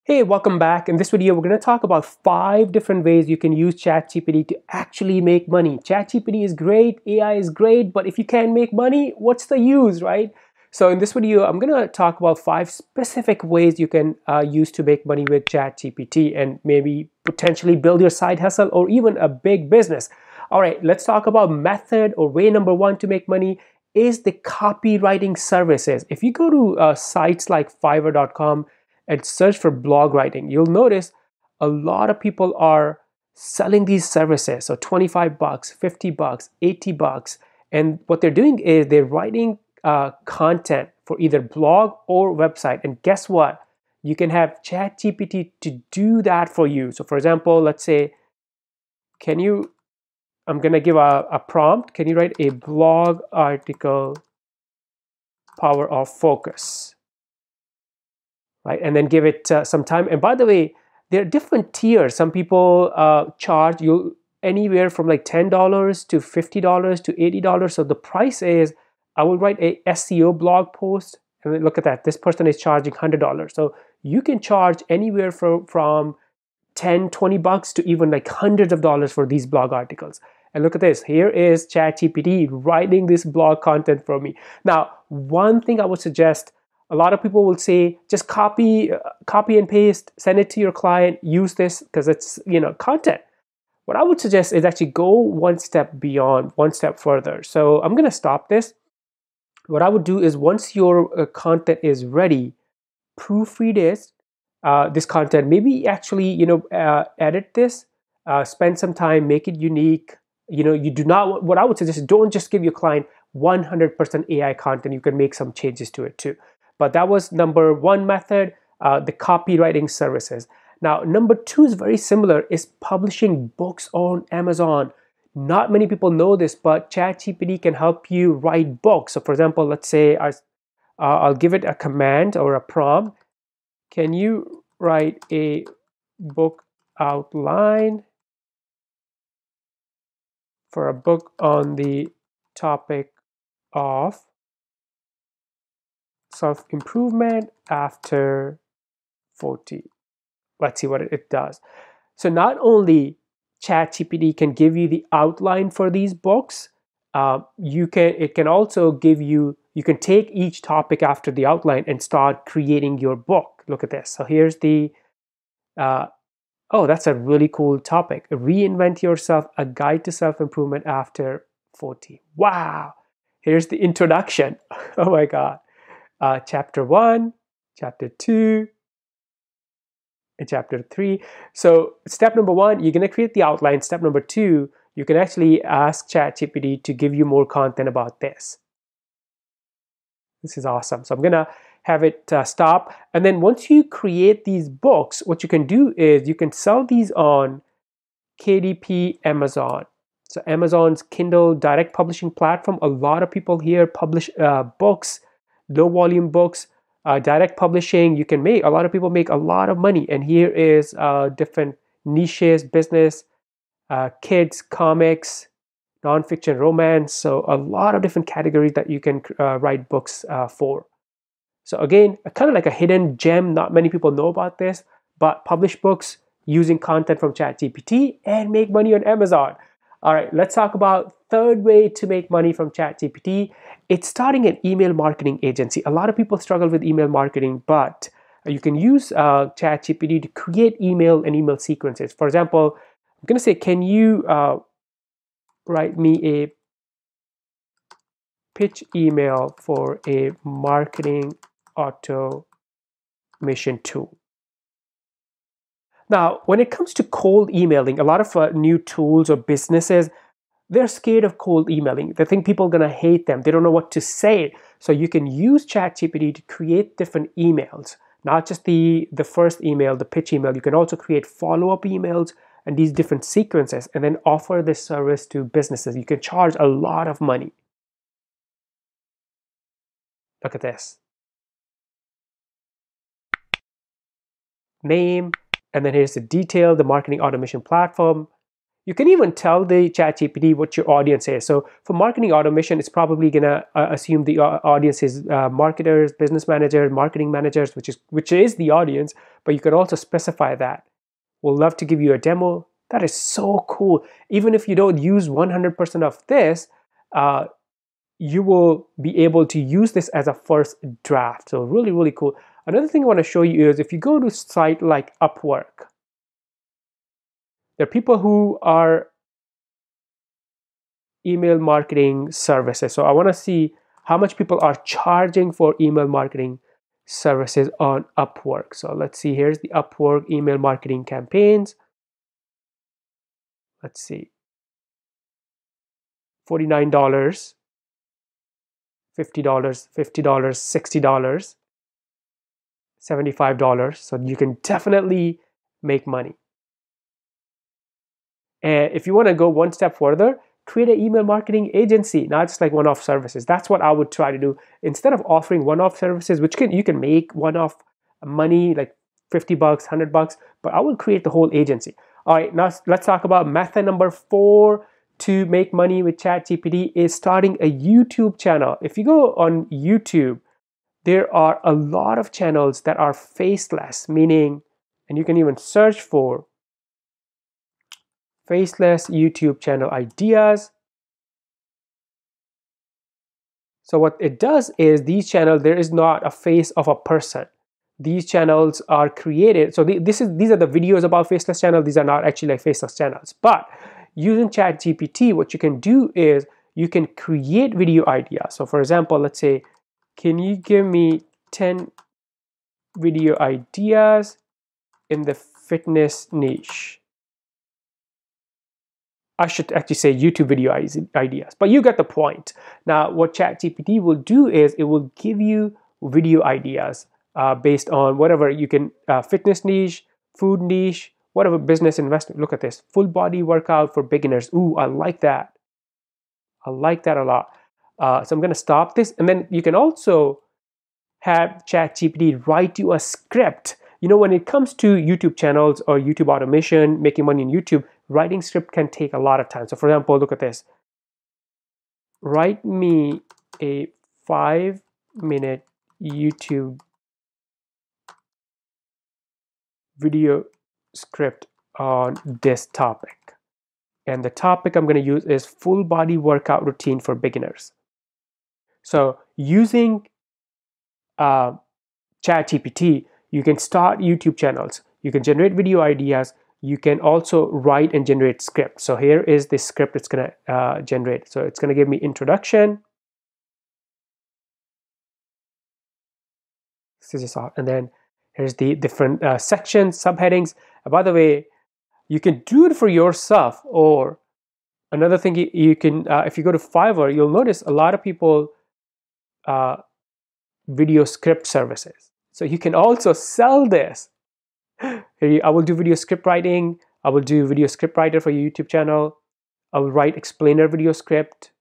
Hey, welcome back. In this video, we're going to talk about 5 different ways you can use ChatGPT to actually make money. ChatGPT is great, AI is great, but if you can't make money, what's the use, right? So in this video, I'm going to talk about 5 specific ways you can use to make money with ChatGPT and maybe potentially build your side hustle or even a big business. All right, let's talk about method or way number 1 to make money is the copywriting services. If you go to sites like Fiverr.com, and search for blog writing, you'll notice a lot of people are selling these services. So 25 bucks, 50 bucks, 80 bucks. And what they're doing is they're writing content for either blog or website. And guess what? You can have ChatGPT to do that for you. So for example, let's say, I'm going to give a prompt. Can you write a blog article, power of focus? Right, and then give it some time. And by the way, there are different tiers. Some people charge you anywhere from like $10 to $50 to $80. So the price is, I will write a SEO blog post, and then look at that. This person is charging $100. So you can charge anywhere from 10, 20 bucks to even like hundreds of dollars for these blog articles. And look at this. Here is ChatGPT writing this blog content for me. Now, one thing I would suggest, a lot of people will say, just copy and paste, send it to your client, use this because it's, content. What I would suggest is actually go one step beyond, one step further. So I'm going to stop this. What I would do is once your content is ready, proofread this content. Maybe actually, edit this, spend some time, make it unique. You do not, what I would suggest is don't just give your client 100% AI content. You can make some changes to it too. But that was number 1 method, the copywriting services. Now, number 2 is very similar, is publishing books on Amazon. Not many people know this, but ChatGPT can help you write books. So for example, let's say I'll give it a command or a prompt. Can you write a book outline for a book on the topic of self-improvement after 40? Let's see what it does. So not only ChatGPT can give you the outline for these books, it can also give you, you can take each topic after the outline and start creating your book. Look at this. So here's the, oh, that's a really cool topic. Reinvent yourself, a guide to self-improvement after 40. Wow. Here's the introduction. Oh my God. Chapter 1, chapter 2, and chapter 3. So step number 1, you're going to create the outline. Step number 2, you can actually ask ChatGPT to give you more content about this. This is awesome. So I'm going to have it stop. And then once you create these books, what you can do is you can sell these on KDP Amazon. So Amazon's Kindle direct publishing platform. A lot of people here publish books, low volume books, direct publishing. You can make, a lot of people make a lot of money. And here is different niches, business, kids, comics, nonfiction, romance. So a lot of different categories that you can write books for. So again, kind of like a hidden gem. Not many people know about this, but publish books using content from ChatGPT and make money on Amazon. All right, let's talk about third way to make money from ChatGPT. It's starting an email marketing agency. A lot of people struggle with email marketing, but you can use ChatGPT to create email and email sequences. For example, I'm going to say, can you write me a pitch email for a marketing automation tool? Now, when it comes to cold emailing, a lot of new tools or businesses, they're scared of cold emailing. They think people are going to hate them. They don't know what to say. So you can use ChatGPT to create different emails, not just the first email, the pitch email. You can also create follow-up emails and these different sequences and then offer this service to businesses. You can charge a lot of money. Look at this. Name, and then here's the detail, the marketing automation platform. You can even tell the ChatGPT what your audience is. So for marketing automation, it's probably gonna assume the audience is marketers, business managers, marketing managers, which is the audience. But you can also specify that. We'll love to give you a demo. That is so cool. Even if you don't use 100% of this, you will be able to use this as a first draft. So really, really cool. Another thing I want to show you is if you go to a site like Upwork, there are people who are email marketing services. So I want to see how much people are charging for email marketing services on Upwork. So let's see, here's the Upwork email marketing campaigns. Let's see, $49, $50, $50, $60, $75. So you can definitely make money. And if you want to go one step further, create an email marketing agency, not just like one-off services. That's what I would try to do. Instead of offering one-off services, which you can make one-off money like $50, $100, but I will create the whole agency. All right, now let's talk about method number 4 to make money with ChatGPT is starting a YouTube channel. If you go on YouTube, there are a lot of channels that are faceless, meaning, and you can even search for faceless YouTube channel ideas. So what it does is these channels, there is not a face of a person. These channels are created. So these are the videos about faceless channels. These are not actually like faceless channels. But using ChatGPT, what you can do is you can create video ideas. So for example, let's say, can you give me 10 video ideas in the fitness niche? I should actually say YouTube video ideas, but you get the point. Now, what ChatGPT will do is it will give you video ideas based on whatever you can, fitness niche, food niche, whatever business investment. Look at this, full body workout for beginners. Ooh, I like that. I like that a lot. So I'm gonna stop this, and then you can also have ChatGPT write you a script. You know, when it comes to YouTube channels or YouTube automation, making money on YouTube, writing script can take a lot of time. So for example, look at this. Write me a 5-minute YouTube video script on this topic. And the topic I'm going to use is full body workout routine for beginners. So using ChatGPT, you can start YouTube channels. You can generate video ideas. You can also write and generate scripts. So here is the script it's going to generate. So it's going to give me introduction. This is all. And then here's the different sections, subheadings. By the way, you can do it for yourself. Or another thing you can, if you go to Fiverr, you'll notice a lot of people video script services. So you can also sell this. I will do video script writing. I will do video script writer for your YouTube channel. I will write explainer video script.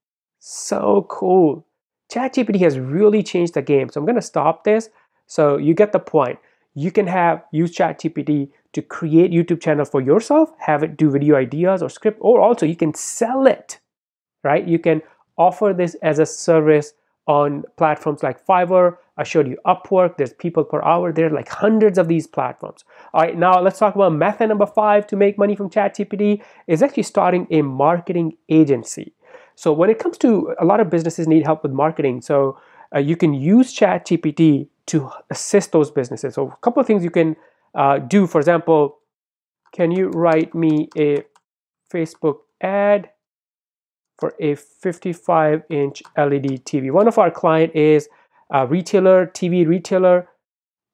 So cool. ChatGPT has really changed the game. So I'm going to stop this. So you get the point. You can use ChatGPT to create YouTube channel for yourself, have it do video ideas or script, or also you can sell it, right? You can offer this as a service on platforms like Fiverr. I showed you Upwork. There's people per hour. There are like hundreds of these platforms. All right, now let's talk about method number 5 to make money from ChatGPT is actually starting a marketing agency. So when it comes to, a lot of businesses need help with marketing. So you can use ChatGPT to assist those businesses. So a couple of things you can do. For example, can you write me a Facebook ad for a 55-inch LED TV? One of our client is a retailer, TV retailer.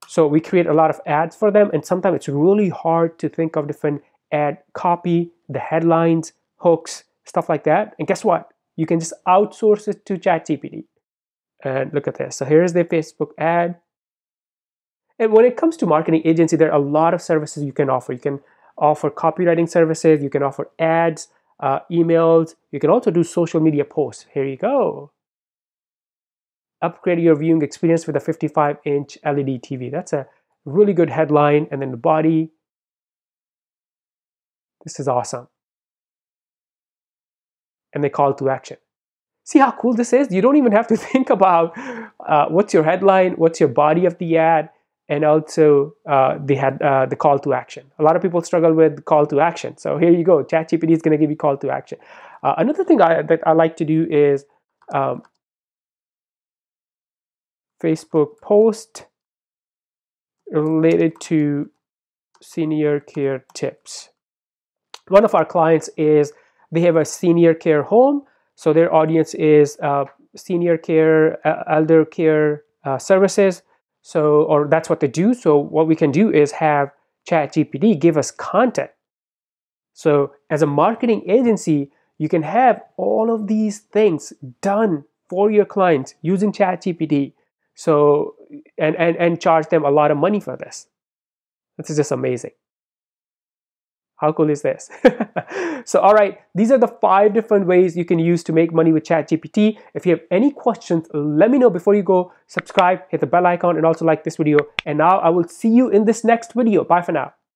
So we create a lot of ads for them, and sometimes it's really hard to think of different ad copy, the headlines, hooks, stuff like that. And guess what? You can just outsource it to ChatGPT. And look at this. So here's the Facebook ad. And when it comes to marketing agency, there are a lot of services you can offer. You can offer copywriting services. You can offer ads, emails. You can also do social media posts. Here you go. Upgrade your viewing experience with a 55-inch LED TV. That's a really good headline. And then the body. This is awesome. and the call to action. See how cool this is? You don't even have to think about what's your headline, what's your body of the ad, and also the call to action. A lot of people struggle with call to action. So here you go. ChatGPT is going to give you call to action. Another thing that I like to do is Facebook post related to senior care tips. One of our clients is, they have a senior care home. So their audience is senior care, elder care services. So, or that's what they do. So what we can do is have ChatGPT give us content. So as a marketing agency, you can have all of these things done for your clients using ChatGPT. So, and charge them a lot of money for this. This is just amazing. How cool is this? So, all right, these are the 5 different ways you can use to make money with ChatGPT. If you have any questions, let me know. Before you go, subscribe, hit the bell icon, and also like this video. And now I will see you in this next video. Bye for now.